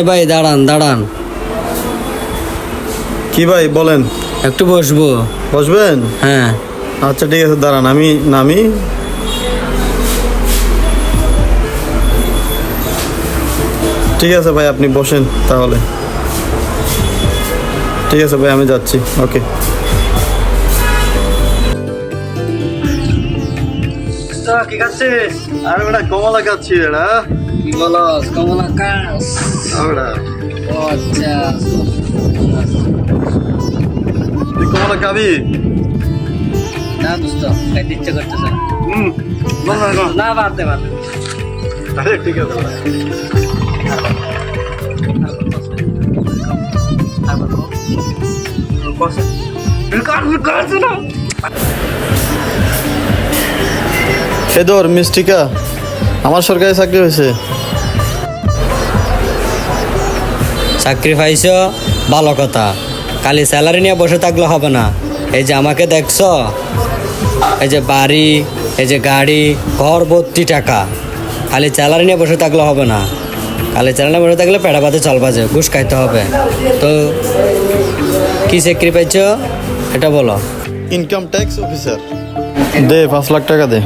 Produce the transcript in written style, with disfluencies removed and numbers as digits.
ভাই দাঁড়ান দাঁড়ান, কি ভাই বলেন? একটু বসবো। বসবেন? হ্যাঁ। আচ্ছা ঠিক আছে, দাঁড়ান আমি নামি। ঠিক আছে ভাই, আপনি বসেন তাহলে। ঠিক আছে ভাই, আমি যাচ্ছি। ওকে। কি খাচ্ছিস? আরে বেটা কমলা খাচ্ছি বেটা। কি বলস? কমলা কাস? বেটা ও আচ্ছা। তুই কমলা খাবি? না দোস্ত, খাইতে ইচ্ছে করতেছে না। বল না এখন। না বাদ দে বাদ দে। আরে ঠিক আছে বেটা। এদর মিষ্টিকা, আমার সরকারি চাকরি হয়েছে। চাকরি পাইছো, ভালো কথা। খালি স্যালারি নিয়ে বসে থাকলে হবে না। এই যে আমাকে দেখছো, এই যে বাড়ি, এই যে গাড়ি, ঘর ভর্তি টাকা। খালি স্যালারি নিয়ে বসে থাকলে হবে না। খালি স্যালারি নিয়ে বসে থাকলে পেটা পাতে চল বাজে, ঘুষ খাইতে হবে। তো কি চাকরি পাইছো এটা বলো। Income tax officer. দে 5 লাখ টাকা দে।